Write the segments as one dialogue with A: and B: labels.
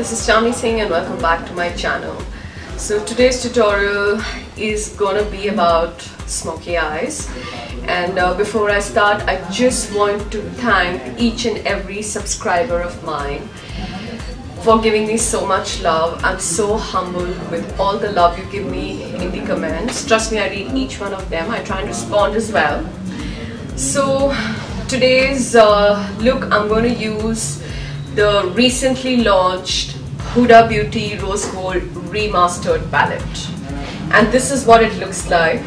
A: this is Chandni Singh and welcome back to my channel. So today's tutorial is gonna be about smoky eyes, and before I start I just want to thank each and every subscriber of mine for giving me so much love. I'm so humbled with all the love you give me in the comments. Trust me, I read each one of them. I try and respond as well. So today's look, I'm going to use the recently launched Huda Beauty Rose Gold Remastered palette, and this is what it looks like.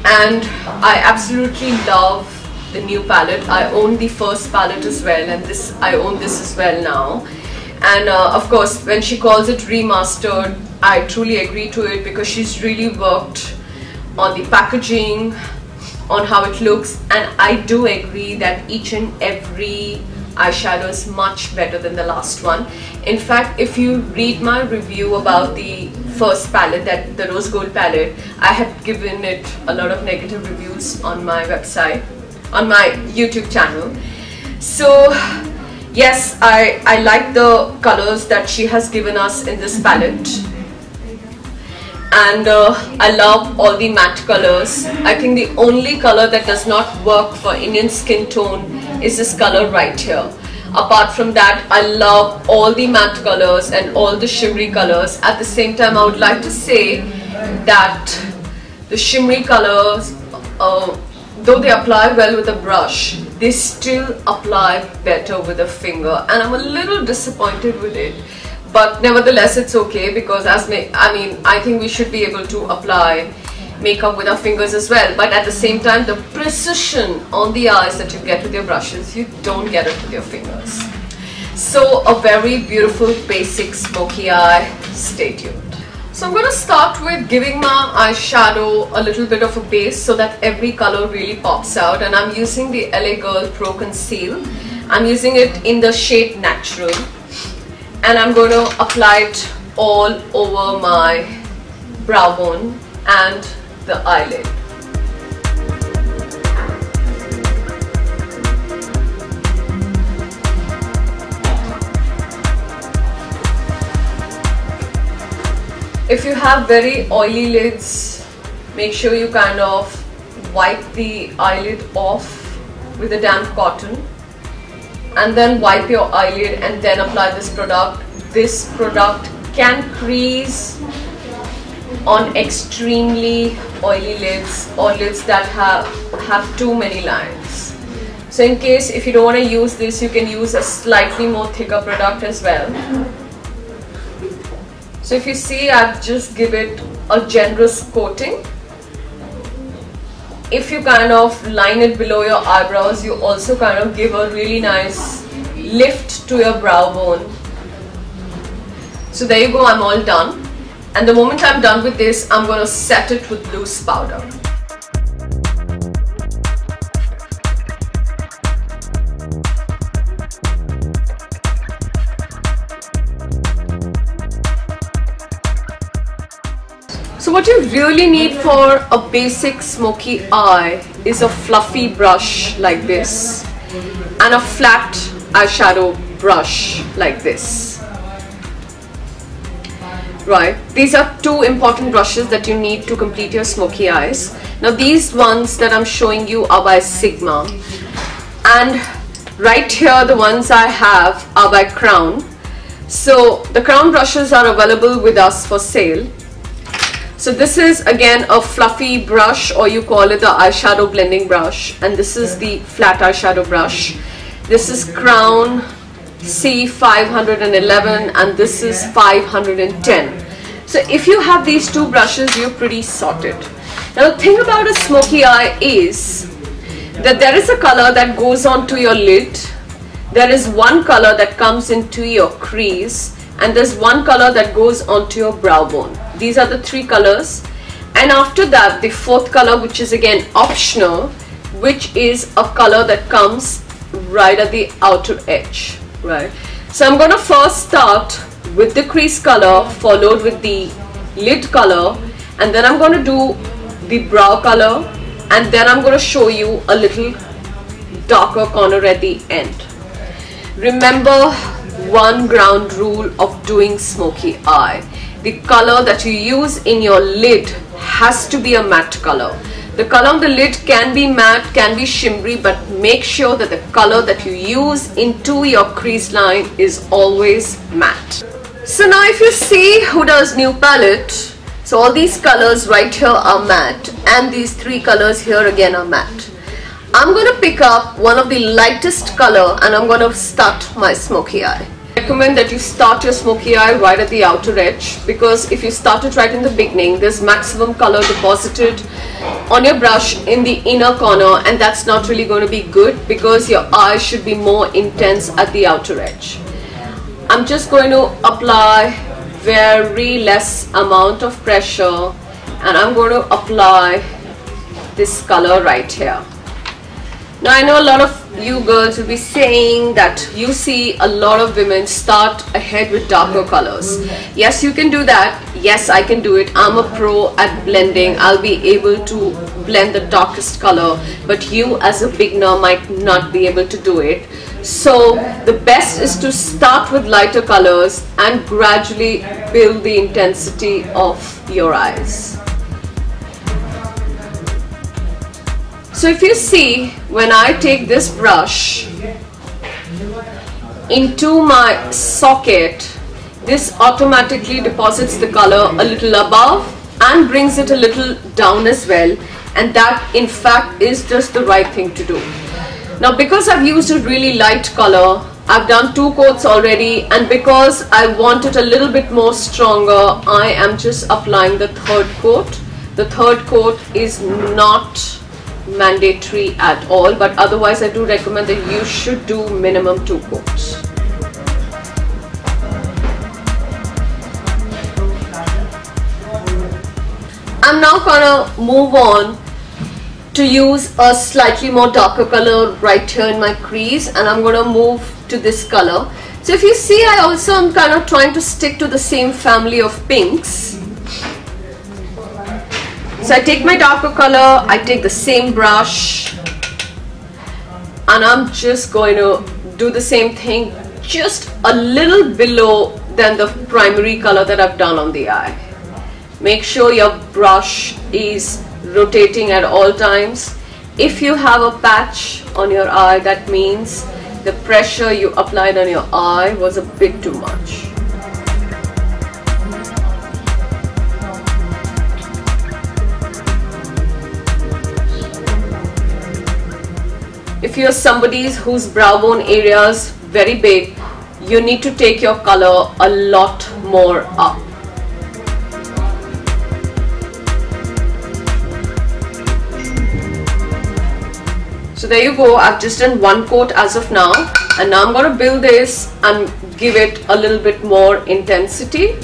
A: And I absolutely love the new palette. I own the first palette as well, and I own this as well now. And of course, when she calls it remastered, I truly agree to it, because she's really worked on the packaging, on how it looks, and I do agree that each and every eyeshadow is much better than the last one. In fact, if you read my review about the first palette, that the rose gold palette, I had given it a lot of negative reviews on my website, on my YouTube channel. So yes, I like the colors that she has given us in this palette, and I love all the matte colors. I think the only color that does not work for Indian skin tone is this color right here. Apart from that, I love all the matte colors and all the shimmery colors. At the same time, I would like to say that the shimmery colors, though they apply well with a brush, they still apply better with a finger, and I'm a little disappointed with it. But nevertheless, it's okay, because I think we should be able to apply makeup with our fingers as well. But at the same time, the precision on the eyes that you get with your brushes, you don't get it with your fingers. So a very beautiful basic smoky eye. Stay tuned. So I'm going to start with giving my eyeshadow a little bit of a base so that every color really pops out, and I'm using the LA Girl Pro Conceal. I'm using it in the shade Natural, and I'm going to apply it all over my brow bone and the eyelid. If you have very oily lids, make sure you kind of wipe the eyelid off with a damp cotton, and then wipe your eyelid and then apply this product. This product can crease on extremely oily lids or lids that have too many lines. So in case if you don't want to use this, you can use a slightly more thicker product as well. So if you see, I've just give it a generous coating. If you kind of line it below your eyebrows, you also kind of give a really nice lift to your brow bone. So there you go, I'm all done. And the moment I'm done with this, I'm going to set it with loose powder. So what you really need for a basic smoky eye is a fluffy brush like this and a flat eyeshadow brush like this. Right, these are two important brushes that you need to complete your smoky eyes. Now these ones that I'm showing you are by Sigma, and right here the ones I have are by Crown. So the Crown brushes are available with us for sale. So this is again a fluffy brush, or you call it the eyeshadow blending brush, and this is the flat eyeshadow brush. This is Crown C511 and this is 510. So if you have these two brushes, you're pretty sorted. Now the thing about a smoky eye is that there is a color that goes onto your lid, there is one color that comes into your crease, and there's one color that goes onto your brow bone. These are the three colors, and after that the fourth color, which is again optional, which is a color that comes right at the outer edge. Right, so I'm going to first start with the crease color, followed with the lid color, and then I'm going to do the brow color, and then I'm going to show you a little darker corner at the end. Remember, one ground rule of doing smoky eye. The color that you use in your lid has to be a matte color. The color on the lid can be matte, can be shimmery, but make sure that the color that you use into your crease line is always matte. So now if you see Huda's new palette, so all these colors right here are matte and these three colors here again are matte. I'm going to pick up one of the lightest color and I'm going to start my smoky eye. I recommend that you start your smoky eye right at the outer edge, because if you start it right in the beginning, there's maximum color deposited on your brush in the inner corner, and that's not really going to be good because your eye should be more intense at the outer edge. I'm just going to apply very less amount of pressure and I'm going to apply this color right here. Now I know a lot of you girls will be saying that you see a lot of women start ahead with darker colors. Yes, you can do that. Yes, I can do it. I'm a pro at blending. I'll be able to blend the darkest color, but you as a beginner might not be able to do it. So the best is to start with lighter colors and gradually build the intensity of your eyes. So if you see, when I take this brush into my socket, this automatically deposits the color a little above and brings it a little down as well, and that in fact is just the right thing to do. Now because I've used a really light color, I've done 2 coats already, and because I want it a little bit more stronger, I am just applying the 3rd coat. The 3rd coat is not mandatory at all, but otherwise I do recommend that you should do minimum 2 coats. I'm now gonna move on to use a slightly more darker color right here in my crease, and I'm gonna move to this color. So if you see, I also am kind of trying to stick to the same family of pinks. So I take my darker color, I take the same brush, and I'm just going to do the same thing, just a little below than the primary color that I've done on the eye. Make sure your brush is rotating at all times. If you have a patch on your eye, that means the pressure you applied on your eye was a bit too much. If you're somebody whose brow bone area is very big, you need to take your color a lot more up. So there you go, I've just done 1 coat as of now, and now I'm going to build this and give it a little bit more intensity.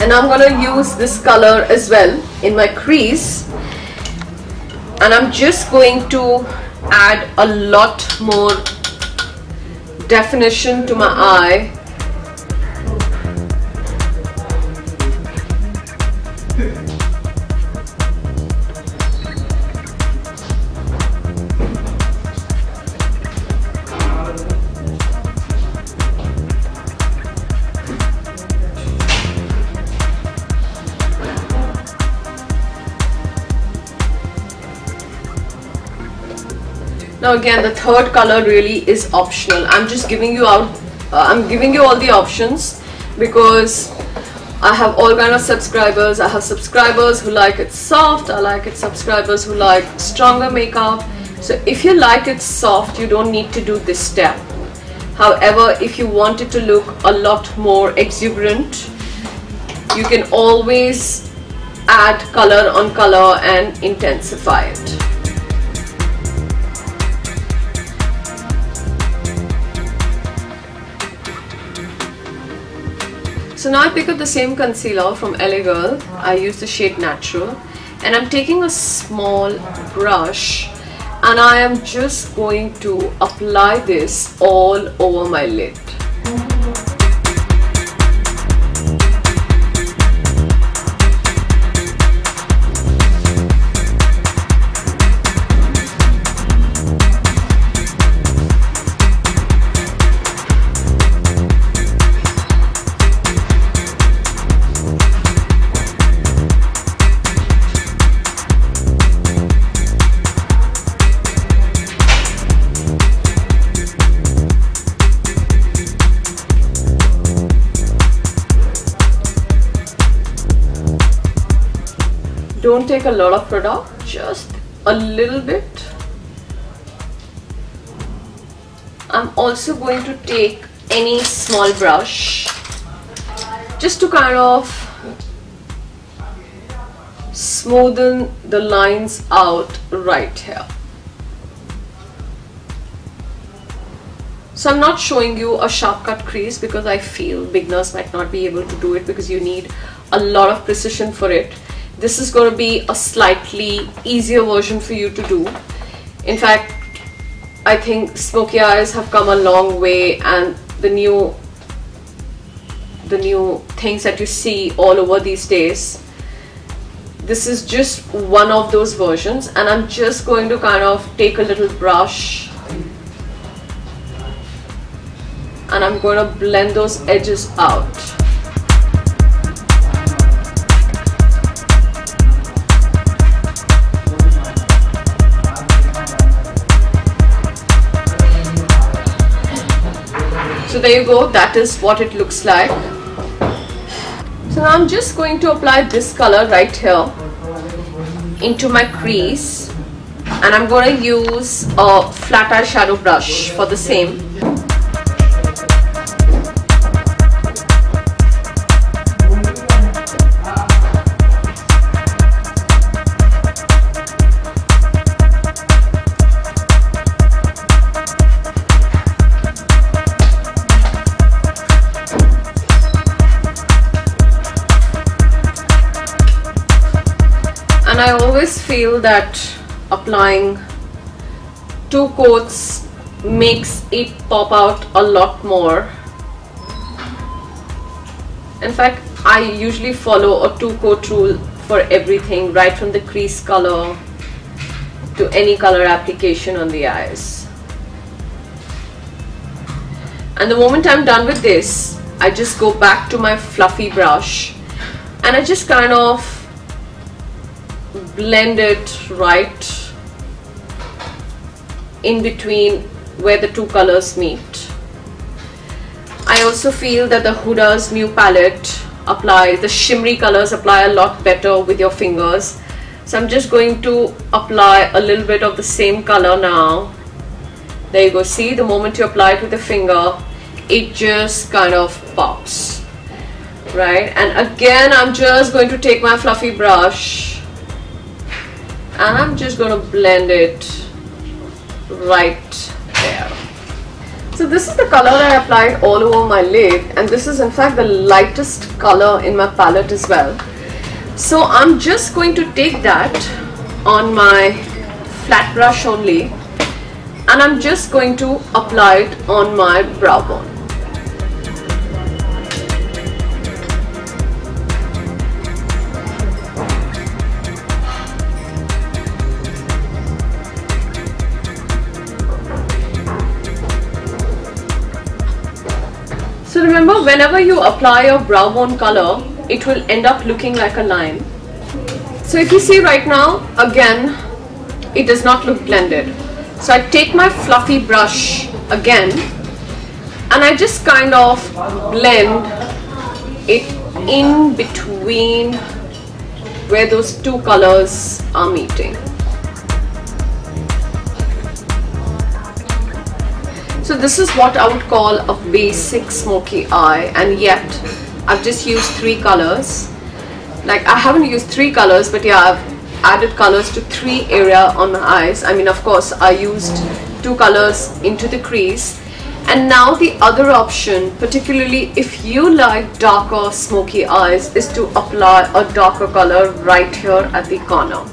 A: And I'm going to use this color as well in my crease, and I'm just going to add a lot more definition to my eye. Now again, the 3rd color really is optional. I'm just giving you out, I'm giving you all the options because I have all kind of subscribers. I have subscribers who like it soft, I like it subscribers who like stronger makeup. So if you like it soft, you don't need to do this step. However, if you want it to look a lot more exuberant, you can always add color on color and intensify it. So now I pick up the same concealer from LA Girl. I use the shade Natural, and I'm taking a small brush and I am just going to apply this all over my lid. Don't take a lot of product, just a little bit. I'm also going to take any small brush just to kind of smoothen the lines out right here. So I'm not showing you a sharp cut crease because I feel beginners might not be able to do it because you need a lot of precision for it. This is going to be a slightly easier version for you to do. In fact, I think smoky eyes have come a long way, and the new things that you see all over these days, this is just one of those versions. And I'm just going to kind of take a little brush and I'm going to blend those edges out. So there you go, that is what it looks like. So now I'm just going to apply this color right here into my crease, and I'm going to use a flat eyeshadow brush for the same. And I always feel that applying 2 coats makes it pop out a lot more. In fact, I usually follow a 2-coat rule for everything, right from the crease color to any color application on the eyes. And the moment I'm done with this, I just go back to my fluffy brush and I just kind of blend it right in between where the 2 colors meet. I also feel that the Huda's new palette applies, the shimmery colors apply a lot better with your fingers. So I'm just going to apply a little bit of the same color now. There you go, see, the moment you apply it with the finger, it just kind of pops, right? And again, I'm just going to take my fluffy brush and I'm just going to blend it right there. So this is the color I applied all over my lid, and this is in fact the lightest color in my palette as well. So I'm just going to take that on my flat brush only, and I'm just going to apply it on my brow bone. So remember, whenever you apply your brow bone color, it will end up looking like a line. So if you see right now, again, it does not look blended. So I take my fluffy brush again and I just kind of blend it in between where those 2 colors are meeting. So this is what I would call a basic smoky eye, and yet I've just used 3 colors. Like, I haven't used 3 colors, but yeah, I've added colors to 3 areas on my eyes. I mean, of course, I used 2 colors into the crease. And now the other option, particularly if you like darker smoky eyes, is to apply a darker color right here at the corner.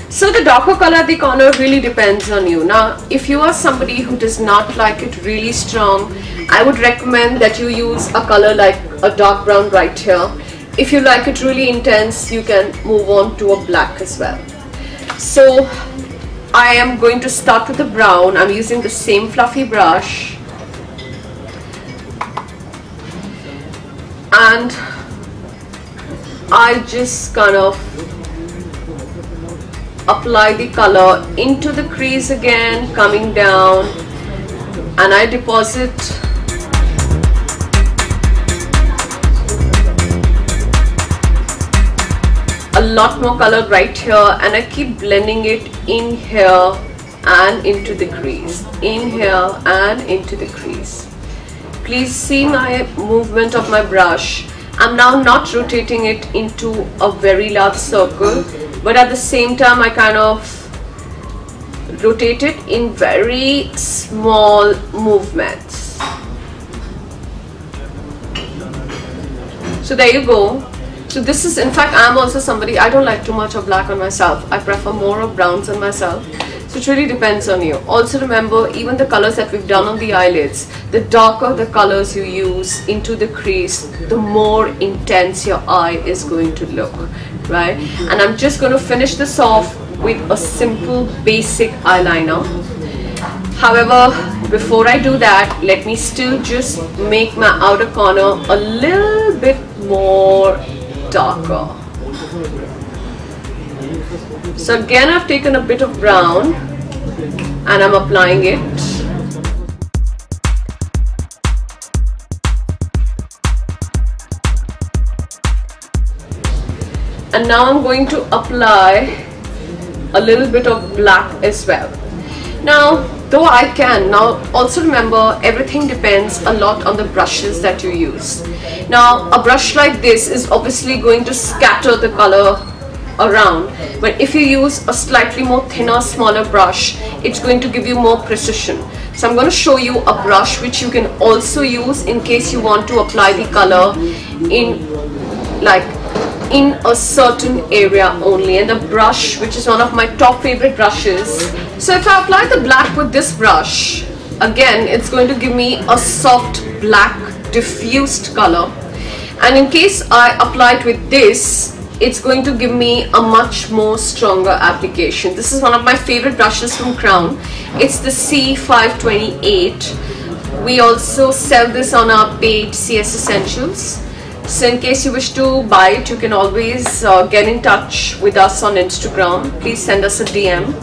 A: So the darker color at the corner really depends on you. Now, if you are somebody who does not like it really strong, I would recommend that you use a color like a dark brown right here. If you like it really intense, you can move on to a black as well. So I am going to start with the brown. I'm using the same fluffy brush, and I just kind of apply the color into the crease again, coming down, and I deposit a lot more color right here, and I keep blending it in here and into the crease, in here and into the crease. Please see my movement of my brush. I'm now not rotating it into a very large circle, but at the same time I kind of rotate it in very small movements. So there you go. So this is, in fact, I'm also somebody, I don't like too much of black on myself. I prefer more of browns on myself. So it really depends on you. Also remember, even the colors that we've done on the eyelids, the darker the colors you use into the crease, the more intense your eye is going to look, right? And I'm just going to finish this off with a simple basic eyeliner. However, before I do that, let me still just make my outer corner a little bit more darker. So again, I've taken a bit of brown and I'm applying it. And now I'm going to apply a little bit of black as well. Now, though I can, now also remember, everything depends a lot on the brushes that you use. Now, a brush like this is obviously going to scatter the color around, but if you use a slightly more thinner, smaller brush, it's going to give you more precision. So I'm going to show you a brush which you can also use in case you want to apply the color in a certain area only, and the brush, which is one of my top favorite brushes. So if I apply the black with this brush, again it's going to give me a soft black diffused color, and in case I apply it with this, it's going to give me a much more stronger application. This is one of my favorite brushes from Crown. It's the C528. We also sell this on our page, CS Essentials. So in case you wish to buy it, you can always get in touch with us on Instagram. Please send us a DM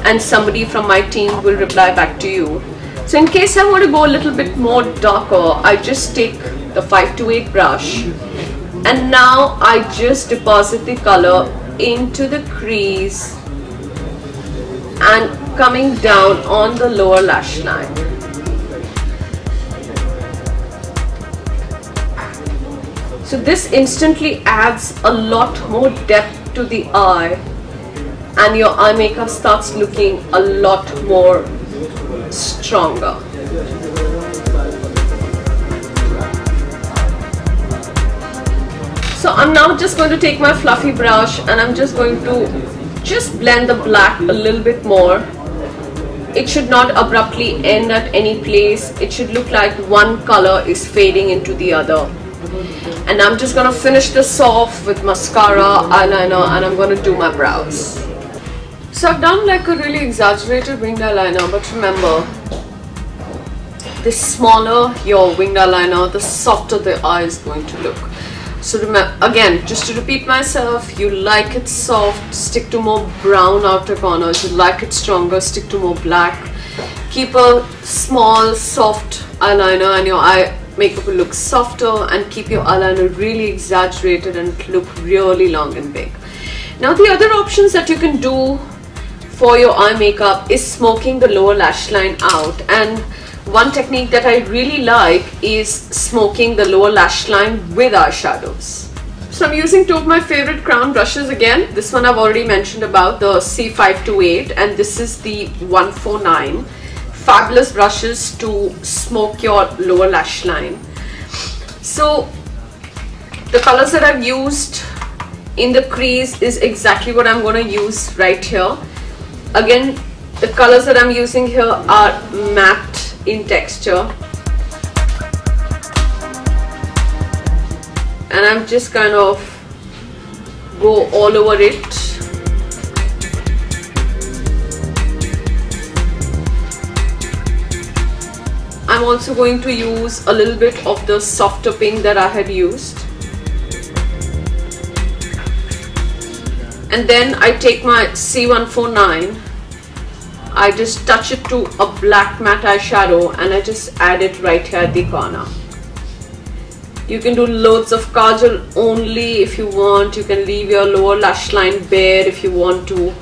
A: and somebody from my team will reply back to you. So in case I want to go a little bit more darker, I just take the 528 brush and now I just deposit the color into the crease and coming down on the lower lash line. So this instantly adds a lot more depth to the eye and your eye makeup starts looking a lot more stronger. So I'm now just going to take my fluffy brush and I'm just going to blend the black a little bit more. It should not abruptly end at any place. It should look like one color is fading into the other. And I'm just going to finish this off with mascara, eyeliner, and I'm going to do my brows. So I've done like a really exaggerated winged eyeliner, but remember, the smaller your winged eyeliner, the softer the eye is going to look. So remember, again, just to repeat myself, you like it soft, stick to more brown outer corners. You like it stronger, stick to more black. Keep a small, soft eyeliner and your eye makeup will look softer, and keep your eyeliner really exaggerated and look really long and big. Now the other options that you can do for your eye makeup is smoking the lower lash line out, and one technique that I really like is smoking the lower lash line with eyeshadows. So I'm using two of my favorite Crown brushes again. This one I've already mentioned about, the C528, and this is the 149. Fabulous brushes to smoke your lower lash line. So the colors that I've used in the crease is exactly what I'm going to use right here. Again, the colors that I'm using here are matte in texture, and I'm just kind of go all over it. I'm also going to use a little bit of the softer pink that I had used, and then I take my C149, I just touch it to a black matte eyeshadow and I just add it right here at the corner. You can do loads of kajal only if you want. You can leave your lower lash line bare if you want to.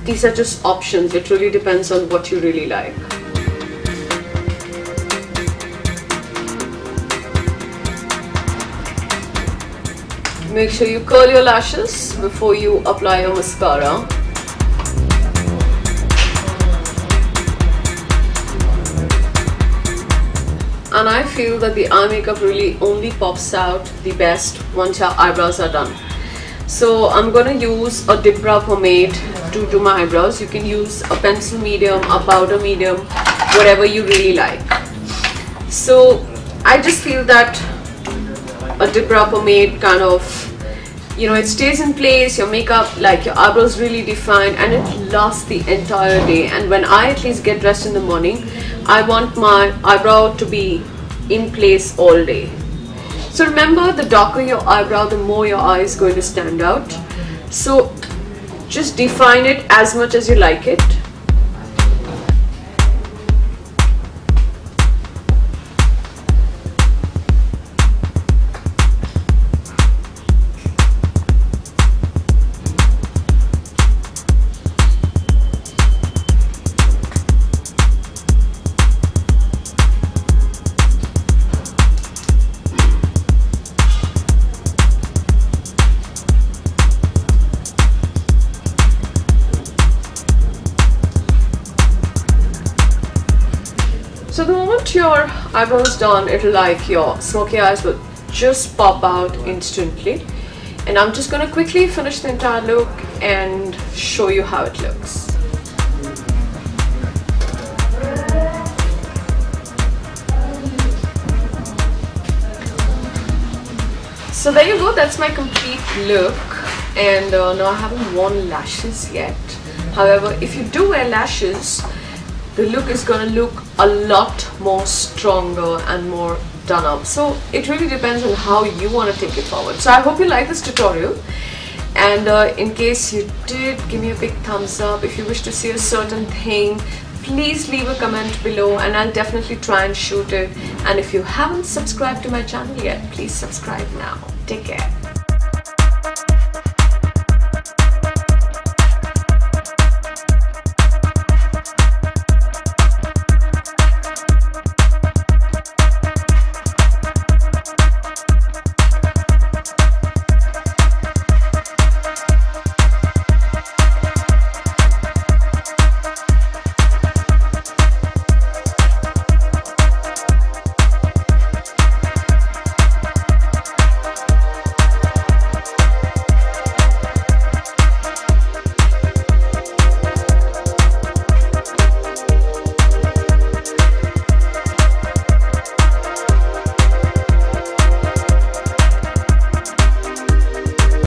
A: These are just options. It really depends on what you really like. Make sure you curl your lashes before you apply your mascara. And I feel that the eye makeup really only pops out the best once your eyebrows are done. So I'm gonna use a dip brow pomade to do my eyebrows. You can use a pencil medium, a powder medium, whatever you really like. So I just feel that a dip brow pomade kind of, you know, it stays in place, your makeup, like your eyebrows really defined, and it lasts the entire day. And when I at least get dressed in the morning, I want my eyebrow to be in place all day. So remember, the darker your eyebrow, the more your eye is going to stand out. So just define it as much as you like it. So the moment your eyebrow is done, it'll like your smoky eyes will just pop out instantly. And I'm just gonna quickly finish the entire look and show you how it looks. So there you go, that's my complete look. And now I haven't worn lashes yet. However, if you do wear lashes, the look is going to look a lot more stronger and more done up. So it really depends on how you want to take it forward. So I hope you like this tutorial, and in case you did, give me a big thumbs up. If you wish to see a certain thing, please leave a comment below and I'll definitely try and shoot it. And if you haven't subscribed to my channel yet, please subscribe now. Take care.